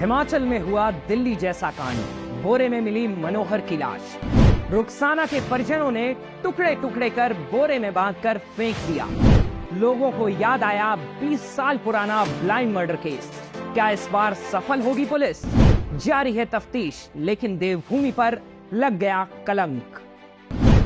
हिमाचल में हुआ दिल्ली जैसा कांड। बोरे में मिली मनोहर की लाश। रुखसाना के परिजनों ने टुकड़े टुकड़े कर बोरे में बांधकर फेंक दिया। लोगों को याद आया 20 साल पुराना ब्लाइंड मर्डर केस। क्या इस बार सफल होगी पुलिस? जारी है तफ्तीश, लेकिन देवभूमि पर लग गया कलंक।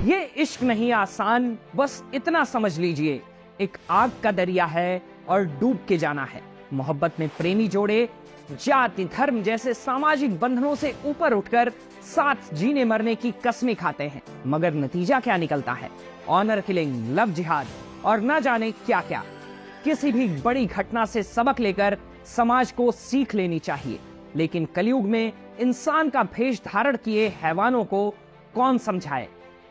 ये इश्क नहीं आसान, बस इतना समझ लीजिए, एक आग का दरिया है और डूब के जाना है। मोहब्बत में प्रेमी जोड़े जाति धर्म जैसे सामाजिक बंधनों से ऊपर उठकर साथ जीने मरने की कसमें खाते हैं, मगर नतीजा क्या निकलता है? ऑनर किलिंग, लव जिहाद और न जाने क्या क्या। किसी भी बड़ी घटना से सबक लेकर समाज को सीख लेनी चाहिए, लेकिन कलयुग में इंसान का भेष धारण किए हैवानों को कौन समझाए?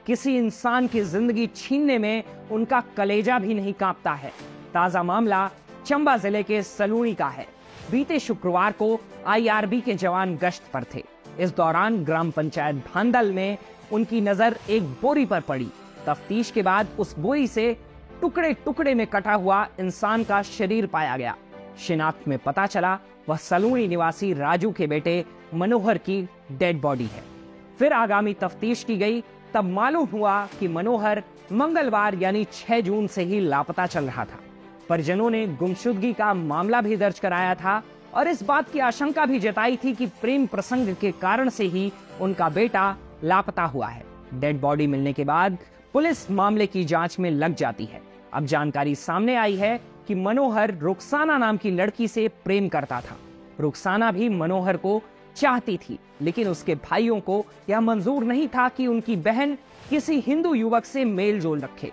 किसी इंसान की जिंदगी छीनने में उनका कलेजा भी नहीं कांपता है। ताजा मामला चंबा जिले के सलूणी का है। बीते शुक्रवार को आईआरबी के जवान गश्त पर थे। इस दौरान ग्राम पंचायत भांदल में उनकी नजर एक बोरी पर पड़ी। तफ्तीश के बाद उस बोरी से टुकड़े टुकड़े में कटा हुआ इंसान का शरीर पाया गया। शिनाख्त में पता चला वह सलूणी निवासी राजू के बेटे मनोहर की डेड बॉडी है। फिर आगामी तफ्तीश की गई, तब मालूम हुआ कि मनोहर मंगलवार यानी 6 जून से ही लापता चल रहा था। परिजनों ने गुमशुदगी का मामला भी दर्ज कराया था और इस बात की आशंका भी जताई थी कि प्रेम प्रसंग के कारण से ही उनका बेटा लापता हुआ है। डेड बॉडी मिलने के बाद पुलिस मामले की जांच में लग जाती है। अब जानकारी सामने आई है कि मनोहर रुखसाना नाम की लड़की से प्रेम करता था। रुखसाना भी मनोहर को चाहती थी, लेकिन उसके भाइयों को यह मंजूर नहीं था कि उनकी बहन किसी हिंदू युवक से मेल जोल रखे।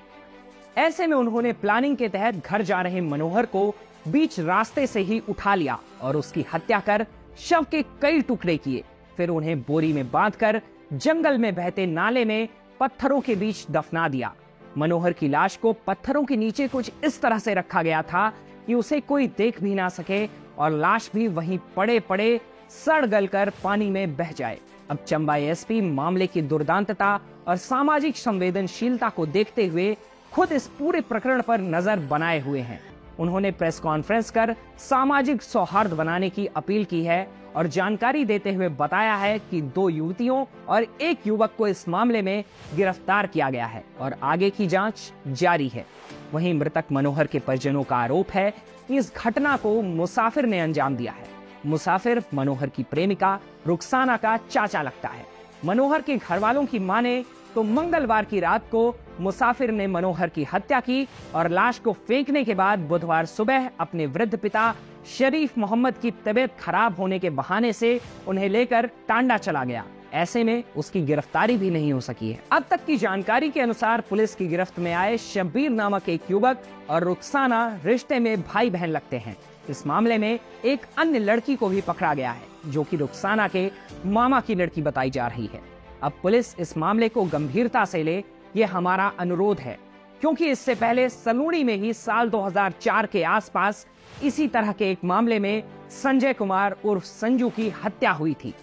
ऐसे में उन्होंने प्लानिंग के तहत घर जा रहे मनोहर को बीच रास्ते से ही उठा लिया और उसकी हत्या कर शव के कई टुकड़े किए। फिर उन्हें बोरी में बांधकर जंगल में बहते नाले में पत्थरों के बीच दफना दिया। मनोहर की लाश को पत्थरों के नीचे कुछ इस तरह से रखा गया था कि उसे कोई देख भी ना सके और लाश भी वहीं पड़े पड़े सड़ गलकर पानी में बह जाए। अब चंबा एसपी मामले की दुर्दांतता और सामाजिक संवेदनशीलता को देखते हुए खुद इस पूरे प्रकरण पर नजर बनाए हुए हैं। उन्होंने प्रेस कॉन्फ्रेंस कर सामाजिक सौहार्द बनाने की अपील की है और जानकारी देते हुए बताया है कि 2 युवतियों और 1 युवक को इस मामले में गिरफ्तार किया गया है और आगे की जांच जारी है। वहीं मृतक मनोहर के परिजनों का आरोप है कि इस घटना को मुसाफिर ने अंजाम दिया है। मुसाफिर मनोहर की प्रेमिका रुखसाना का चाचा लगता है। मनोहर के घर वालों की माने तो मंगलवार की रात को मुसाफिर ने मनोहर की हत्या की और लाश को फेंकने के बाद बुधवार सुबह अपने वृद्ध पिता शरीफ मोहम्मद की तबीयत खराब होने के बहाने से उन्हें लेकर टांडा चला गया। ऐसे में उसकी गिरफ्तारी भी नहीं हो सकी है। अब तक की जानकारी के अनुसार पुलिस की गिरफ्त में आए शब्बीर नामक एक युवक और रुखसाना रिश्ते में भाई बहन लगते हैं। इस मामले में एक अन्य लड़की को भी पकड़ा गया है, जो कि रुखसाना के मामा की लड़की बताई जा रही है। अब पुलिस इस मामले को गंभीरता से ले, ये हमारा अनुरोध है, क्योंकि इससे पहले सलूणी में ही साल 2004 के आसपास इसी तरह के एक मामले में संजय कुमार उर्फ संजू की हत्या हुई थी।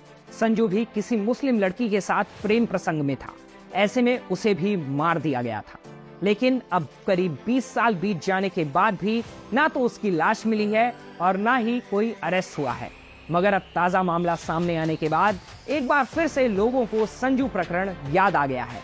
संजू भी किसी मुस्लिम लड़की के साथ प्रेम प्रसंग में था। ऐसे में उसे भी मार दिया गया था। लेकिन अब करीब 20 साल बीत जाने के बाद भी ना तो उसकी लाश मिली है और ना ही कोई अरेस्ट हुआ है। मगर अब ताजा मामला सामने आने के बाद एक बार फिर से लोगों को संजू प्रकरण याद आ गया है।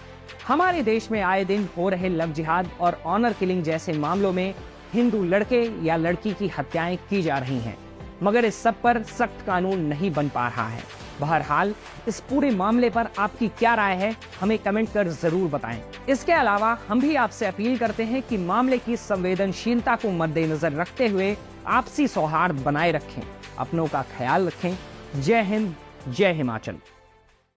हमारे देश में आए दिन हो रहे लव जिहाद और ऑनर किलिंग जैसे मामलों में हिंदू लड़के या लड़की की हत्याएं की जा रही हैं, मगर इस सब पर सख्त कानून नहीं बन पा रहा है। बहरहाल इस पूरे मामले पर आपकी क्या राय है, हमें कमेंट कर जरूर बताएं। इसके अलावा हम भी आपसे अपील करते हैं कि मामले की संवेदनशीलता को मद्देनजर रखते हुए आपसी सौहार्द बनाए रखें, अपनों का ख्याल रखें। जय हिंद, जय हिमाचल।